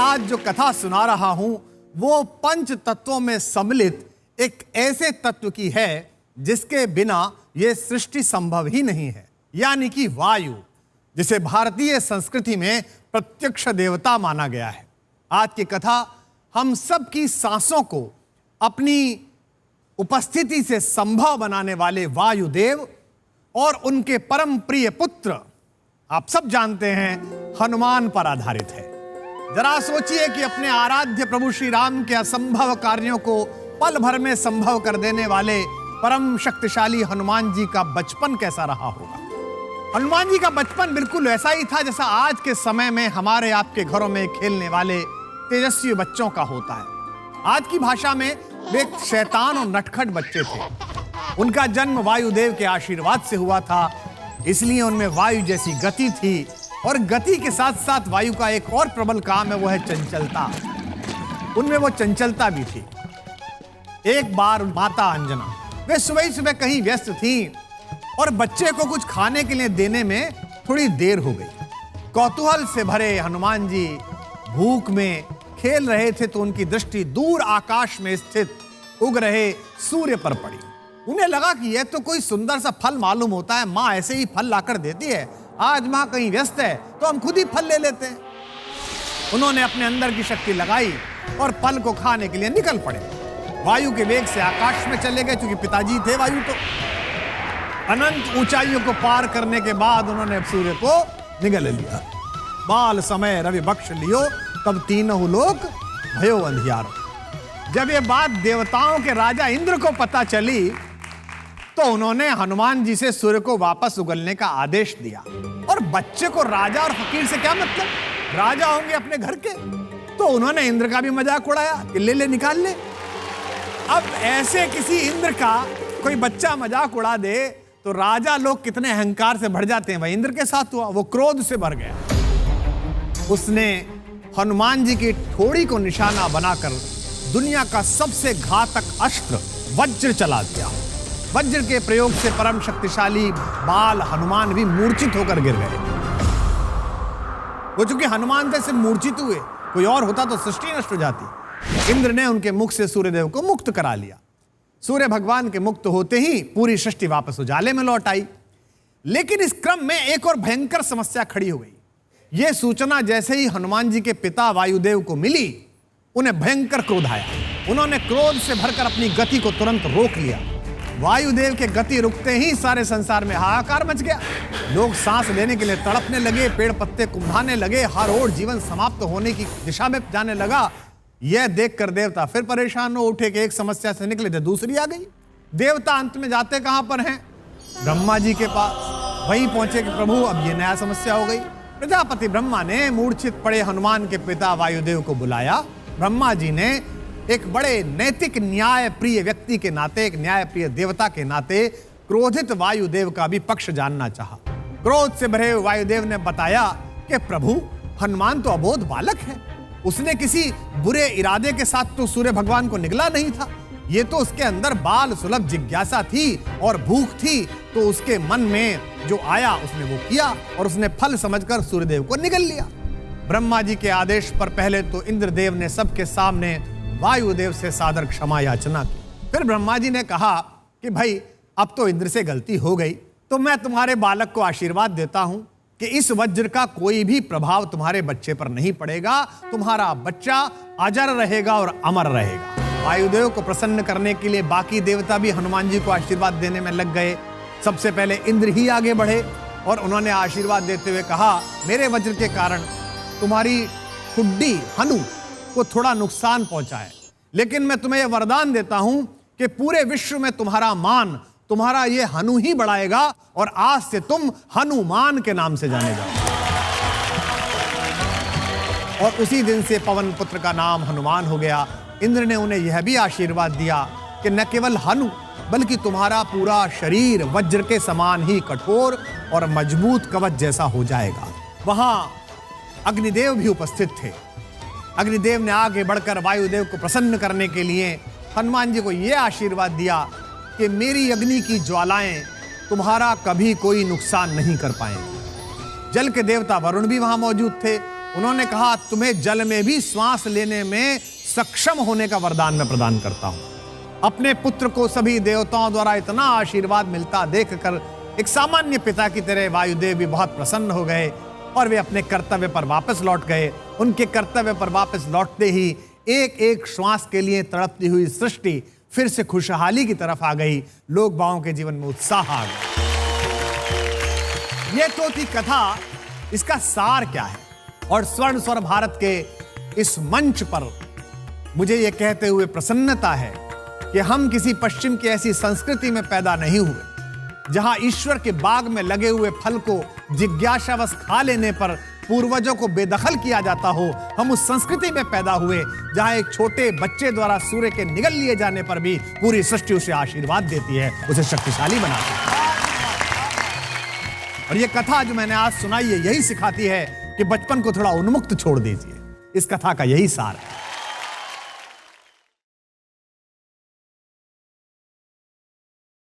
आज जो कथा सुना रहा हूं वो पंच तत्वों में सम्मिलित एक ऐसे तत्व की है जिसके बिना यह सृष्टि संभव ही नहीं है, यानी कि वायु, जिसे भारतीय संस्कृति में प्रत्यक्ष देवता माना गया है। आज की कथा हम सब की सांसों को अपनी उपस्थिति से संभव बनाने वाले वायुदेव और उनके परम प्रिय पुत्र, आप सब जानते हैं, हनुमान पर आधारित है। जरा सोचिए कि अपने आराध्य प्रभु श्री राम के असंभव कार्यों को पल भर में संभव कर देने वाले परम शक्तिशाली हनुमान जी का बचपन कैसा रहा होगा। हनुमान जी का बचपन बिल्कुल ऐसा ही था जैसा आज के समय में हमारे आपके घरों में खेलने वाले तेजस्वी बच्चों का होता है। आज की भाषा में वे एक शैतान और नटखट बच्चे थे। उनका जन्म वायुदेव के आशीर्वाद से हुआ था, इसलिए उनमें वायु जैसी गति थी, और गति के साथ साथ वायु का एक और प्रबल काम है, वो है चंचलता। उनमें वो चंचलता भी थी। एक बार माता अंजना वे सुबह ही सुबह कहीं व्यस्त थीं और बच्चे को कुछ खाने के लिए देने में थोड़ी देर हो गई। कौतूहल से भरे हनुमान जी भूख में खेल रहे थे तो उनकी दृष्टि दूर आकाश में स्थित उग रहे सूर्य पर पड़ी। उन्हें लगा कि यह तो कोई सुंदर सा फल मालूम होता है, माँ ऐसे ही फल लाकर देती है, आज माँ कहीं व्यस्त है तो हम खुद ही फल ले लेते हैं। उन्होंने अपने अंदर की शक्ति लगाई और फल को खाने के लिए निकल पड़े। वायु के वेग से आकाश में चले गए, क्योंकि पिताजी थे वायु। तो अनंत ऊंचाइयों को पार करने के बाद उन्होंने सूर्य को निगल लिया। बाल समय रवि बख्श लियो, तब तीनों लोक भयो अंधियारो। जब ये बात देवताओं के राजा इंद्र को पता चली तो उन्होंने हनुमान जी से सूर्य को वापस उगलने का आदेश दिया। और बच्चे को राजा और फकीर से क्या मतलब, राजा होंगे अपने घर के। तो उन्होंने इंद्र का भी मजाक उड़ाया कि ले ले निकाल ले। अब ऐसे किसी इंद्र का कोई बच्चा मजाक उड़ा दे तो राजा लोग कितने अहंकार से भर जाते हैं। वही इंद्र के साथ हुआ, वो क्रोध से भर गया। उसने हनुमान जी की ठोड़ी को निशाना बनाकर दुनिया का सबसे घातक अस्त्र वज्र चला दिया। वज्र के प्रयोग से परम शक्तिशाली बाल हनुमान भी मूर्छित होकर गिर गए। वो चूंकि हनुमान से मूर्छित हुए, कोई और होता तो सृष्टि नष्ट हो जाती। इंद्र ने उनके मुख से सूर्यदेव को मुक्त करा लिया। सूर्य भगवान के मुक्त होते ही पूरी सृष्टि वापस उजाले में लौट आई। लेकिन इस क्रम में एक और भयंकर समस्या खड़ी हो गई। यह सूचना जैसे ही हनुमान जी के पिता वायुदेव को मिली, उन्हें भयंकर क्रोध आया। उन्होंने क्रोध से भरकर अपनी गति को तुरंत रोक लिया। वायुदेव के गति रुकते ही सारे संसार में हाहाकार मच गया। लोग सांस लेने के लिए तड़पने लगे, पेड़ पत्ते कुंभाने लगे, हर ओर जीवन समाप्त होने की दिशा में जाने लगा। यह देखकर देवता फिर परेशान हो उठे कि एक समस्या से निकले थे दूसरी आ गई। देवता अंत में जाते कहां पर हैं? ब्रह्मा जी के पास। वहीं पहुंचे कि प्रभु अब ये नया समस्या हो गई। प्रजापति ब्रह्मा ने मूर्छित पड़े हनुमान के पिता वायुदेव को बुलाया। ब्रह्मा जी ने एक बड़े नैतिक न्याय प्रिय व्यक्ति के नाते, एक न्याय प्रिय देवता के नाते क्रोधित वायुदेव का भी पक्ष जानना चाहा। क्रोध से भरे वायुदेव ने बताया कि प्रभु, हनुमान तो अबोध बालक है, उसने किसी बुरे इरादे के साथ तो सूर्य भगवान को निगला नहीं था। ये तो उसके अंदर बाल सुलभ जिज्ञासा थी और भूख थी, तो उसके मन में जो आया उसने वो किया और उसने फल समझकर सूर्यदेव को निगल लिया। ब्रह्मा जी के आदेश पर पहले तो इंद्रदेव ने सबके सामने वायुदेव से सादर क्षमा याचना की। फिर ब्रह्मा जी ने कहा कि भाई, अब तो इंद्र से गलती हो गई, तो मैं तुम्हारे बालक को आशीर्वाद देता हूं कि इस वज्र का कोई भी प्रभाव तुम्हारे बच्चे पर नहीं पड़ेगा। तुम्हारा बच्चा अजर रहेगा और अमर रहेगा। वायुदेव को प्रसन्न करने के लिए बाकी देवता भी हनुमान जी को आशीर्वाद देने में लग गए। सबसे पहले इंद्र ही आगे बढ़े और उन्होंने आशीर्वाद देते हुए कहा, मेरे वज्र के कारण तुम्हारी खुड्डी हनु को थोड़ा नुकसान पहुंचा है, लेकिन मैं तुम्हें यह वरदान देता हूं कि पूरे विश्व में तुम्हारा मान तुम्हारा ये हनु ही बढ़ाएगा और आज से तुम हनुमान के नाम से जाने जाओ। और उसी दिन से पवन पुत्र का नाम हनुमान हो गया। इंद्र ने उन्हें यह भी आशीर्वाद दिया कि न केवल हनु बल्कि तुम्हारा पूरा शरीर वज्र के समान ही कठोर और मजबूत कवच जैसा हो जाएगा। वहां अग्निदेव भी उपस्थित थे। अग्निदेव ने आगे बढ़कर वायुदेव को प्रसन्न करने के लिए हनुमान जी को यह आशीर्वाद दिया कि मेरी अग्नि की ज्वालाएं तुम्हारा कभी कोई नुकसान नहीं कर पाएंगे। जल के देवता वरुण भी वहां मौजूद थे। उन्होंने कहा, तुम्हें जल में भी श्वास लेने में सक्षम होने का वरदान मैं प्रदान करता हूं। अपने पुत्र को सभी देवताओं द्वारा इतना आशीर्वाद मिलता देखकर एक सामान्य पिता की तरह वायुदेव भी बहुत प्रसन्न हो गए और वे अपने कर्तव्य पर वापस लौट गए। उनके कर्तव्य पर वापस लौटते ही एक एक श्वास के लिए तड़पती हुई सृष्टि फिर से खुशहाली की तरफ आ गई। लोग बागों के जीवन में उत्साह आ गया। यह तो थी कथा। इसका सार क्या है? और स्वर्ण स्वर भारत के इस मंच पर मुझे यह कहते हुए प्रसन्नता है कि हम किसी पश्चिम की ऐसी संस्कृति में पैदा नहीं हुए जहां ईश्वर के बाग में लगे हुए फल को जिज्ञासावश खा लेने पर पूर्वजों को बेदखल किया जाता हो। हम उस संस्कृति में पैदा हुए जहां एक छोटे बच्चे द्वारा सूर्य के निगल लिए जाने पर भी पूरी सृष्टि उसे आशीर्वाद देती है, उसे शक्तिशाली बनाती है। और यह कथा जो मैंने आज सुनाई है यही सिखाती है कि बचपन को थोड़ा उन्मुक्त छोड़ दीजिए। इस कथा का यही सार है।